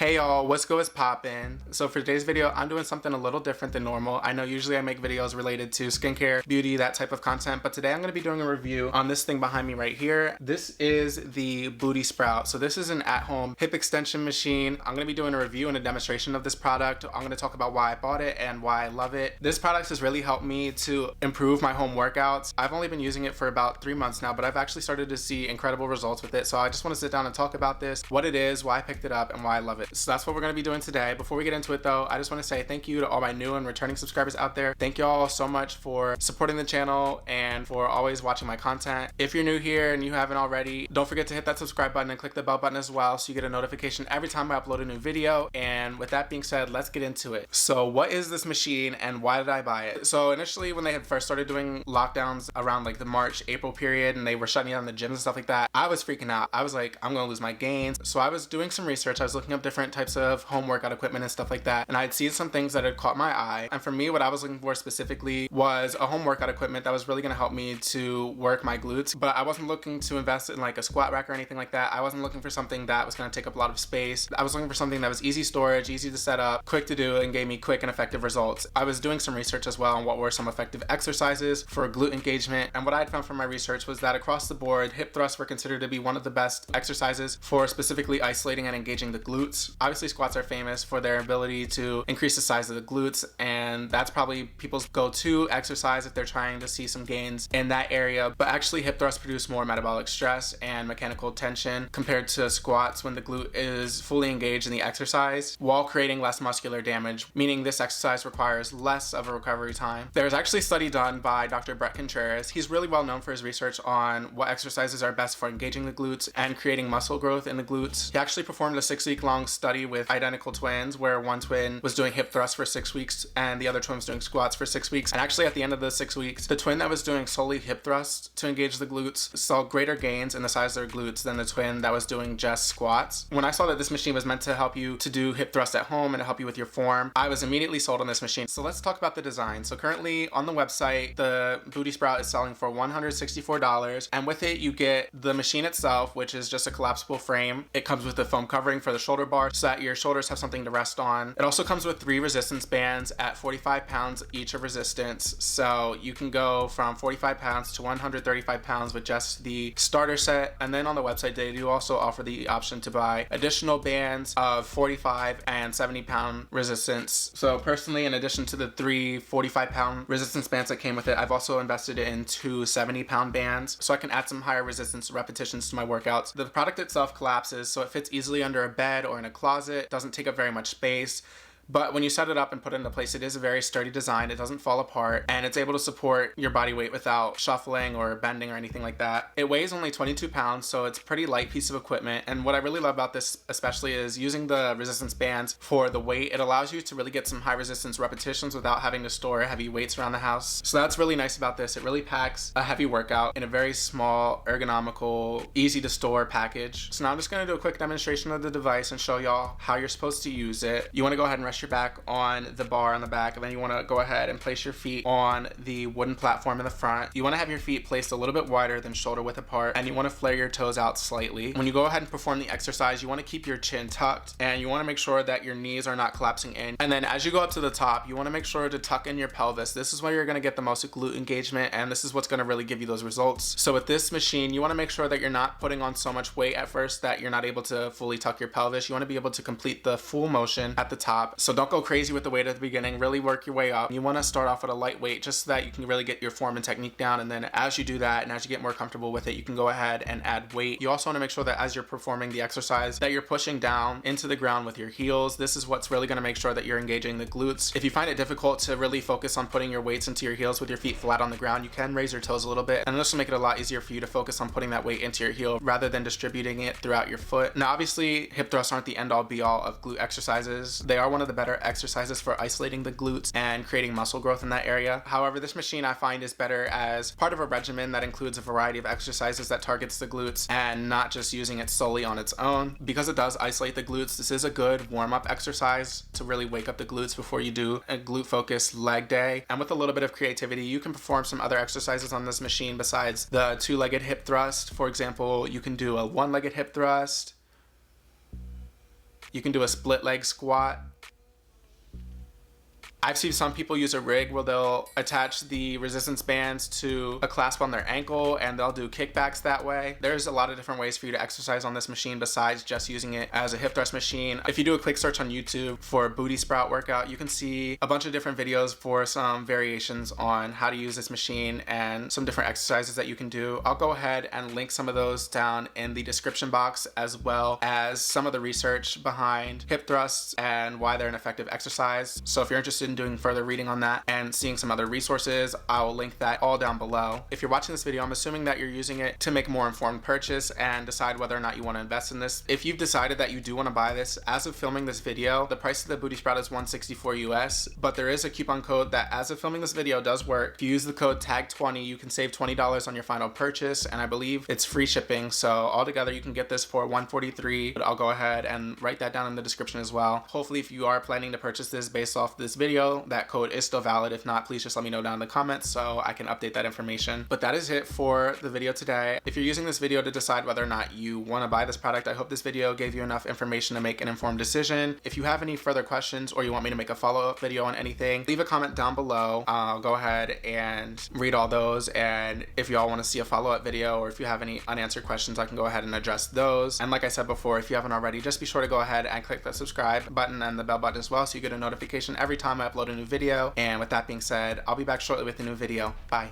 Hey y'all, what's good, what's poppin'? So for today's video, I'm doing something a little different than normal. I know usually I make videos related to skincare, beauty, that type of content, but today I'm gonna be doing a review on this thing behind me right here. This is the Bootysprout. So this is an at-home hip extension machine. I'm gonna be doing a review and a demonstration of this product. I'm gonna talk about why I bought it and why I love it. This product has really helped me to improve my home workouts. I've only been using it for about 3 months now, but I've actually started to see incredible results with it. So I just wanna sit down and talk about this, what it is, why I picked it up, and why I love it. So that's what we're going to be doing today. Before we get into it though, I just want to say thank you to all my new and returning subscribers out there. Thank you all so much for supporting the channel and for always watching my content. If you're new here and you haven't already, don't forget to hit that subscribe button and click the bell button as well so you get a notification every time I upload a new video. And with that being said, let's get into it. So what is this machine and why did I buy it? So initially when they had first started doing lockdowns around like the March, April period, and they were shutting down the gyms and stuff like that, I was freaking out. I was like, I'm going to lose my gains. So I was doing some research. I was looking up different types of home workout equipment and stuff like that, and I'd seen some things that had caught my eye. And for me, what I was looking for specifically was a home workout equipment that was really going to help me to work my glutes, but I wasn't looking to invest in like a squat rack or anything like that. I wasn't looking for something that was going to take up a lot of space. I was looking for something that was easy storage, easy to set up, quick to do, and gave me quick and effective results. I was doing some research as well on what were some effective exercises for glute engagement, and what I had found from my research was that across the board, hip thrusts were considered to be one of the best exercises for specifically isolating and engaging the glutes. Obviously, squats are famous for their ability to increase the size of the glutes, and that's probably people's go-to exercise if they're trying to see some gains in that area. But actually, hip thrusts produce more metabolic stress and mechanical tension compared to squats when the glute is fully engaged in the exercise, while creating less muscular damage, meaning this exercise requires less of a recovery time. There's actually a study done by Dr. Brett Contreras. He's really well known for his research on what exercises are best for engaging the glutes and creating muscle growth in the glutes. He actually performed a 6-week-long study with identical twins where one twin was doing hip thrusts for 6 weeks and the other twin was doing squats for 6 weeks. And actually at the end of the 6 weeks, the twin that was doing solely hip thrusts to engage the glutes saw greater gains in the size of their glutes than the twin that was doing just squats. When I saw that this machine was meant to help you to do hip thrusts at home and to help you with your form, I was immediately sold on this machine. So let's talk about the design. So currently on the website, the Bootysprout is selling for $164, and with it you get the machine itself, which is just a collapsible frame. It comes with a foam covering for the shoulder bar so that your shoulders have something to rest on. It also comes with 3 resistance bands at 45 pounds each of resistance, so you can go from 45 pounds to 135 pounds with just the starter set. And then on the website they do also offer the option to buy additional bands of 45 and 70 pound resistance. So personally, in addition to the 3 45 pound resistance bands that came with it, I've also invested in 2 70 pound bands so I can add some higher resistance repetitions to my workouts. The product itself collapses, so it fits easily under a bed or in a closet, doesn't take up very much space. But when you set it up and put it into place, it is a very sturdy design. It doesn't fall apart, and it's able to support your body weight without shuffling or bending or anything like that. It weighs only 22 pounds, so it's a pretty light piece of equipment. And what I really love about this especially is using the resistance bands for the weight. It allows you to really get some high resistance repetitions without having to store heavy weights around the house. So that's really nice about this. It really packs a heavy workout in a very small, ergonomical, easy to store package. So now I'm just going to do a quick demonstration of the device and show y'all how you're supposed to use it. You want to go ahead and rest your back on the bar on the back, and then you want to go ahead and place your feet on the wooden platform in the front. You want to have your feet placed a little bit wider than shoulder width apart, and you want to flare your toes out slightly. When you go ahead and perform the exercise, you want to keep your chin tucked, and you want to make sure that your knees are not collapsing in. And then as you go up to the top, you want to make sure to tuck in your pelvis. This is where you're going to get the most glute engagement, and this is what's going to really give you those results. So with this machine, you want to make sure that you're not putting on so much weight at first that you're not able to fully tuck your pelvis. You want to be able to complete the full motion at the top. So don't go crazy with the weight at the beginning. Really work your way up. You want to start off with a light weight just so that you can really get your form and technique down, and then as you do that and as you get more comfortable with it, you can go ahead and add weight. You also want to make sure that as you're performing the exercise that you're pushing down into the ground with your heels. This is what's really going to make sure that you're engaging the glutes. If you find it difficult to really focus on putting your weights into your heels with your feet flat on the ground, you can raise your toes a little bit, and this will make it a lot easier for you to focus on putting that weight into your heel rather than distributing it throughout your foot. Now obviously hip thrusts aren't the end all be all of glute exercises. They are one of the better exercises for isolating the glutes and creating muscle growth in that area. However, this machine I find is better as part of a regimen that includes a variety of exercises that targets the glutes and not just using it solely on its own. Because it does isolate the glutes, this is a good warm-up exercise to really wake up the glutes before you do a glute-focused leg day. And with a little bit of creativity, you can perform some other exercises on this machine besides the 2-legged hip thrust. For example, you can do a 1-legged hip thrust, You can do a split leg squat. I've seen some people use a rig where they'll attach the resistance bands to a clasp on their ankle and they'll do kickbacks that way. There's a lot of different ways for you to exercise on this machine besides just using it as a hip thrust machine. If you do a quick search on YouTube for Bootysprout workout, you can see a bunch of different videos for some variations on how to use this machine and some different exercises that you can do. I'll go ahead and link some of those down in the description box, as well as some of the research behind hip thrusts and why they're an effective exercise. So if you're interested in doing further reading on that and seeing some other resources, I will link that all down below. If you're watching this video, I'm assuming that you're using it to make a more informed purchase and decide whether or not you want to invest in this. If you've decided that you do want to buy this, as of filming this video, the price of the Bootysprout is $164 US, but there is a coupon code that, as of filming this video, does work. If you use the code TAG20, you can save $20 on your final purchase, and I believe it's free shipping. So altogether, you can get this for $143. But I'll go ahead and write that down in the description as well. Hopefully, if you are planning to purchase this based off this video, that code is still valid. If not, please just let me know down in the comments so I can update that information. But that is it for the video today. If you're using this video to decide whether or not you want to buy this product, I hope this video gave you enough information to make an informed decision. If you have any further questions or you want me to make a follow-up video on anything, leave a comment down below. I'll go ahead and read all those, and if y'all want to see a follow-up video or if you have any unanswered questions, I can go ahead and address those. And like I said before, if you haven't already, just be sure to go ahead and click the subscribe button and the bell button as well so you get a notification every time I upload a new video. And with that being said, I'll be back shortly with a new video. Bye.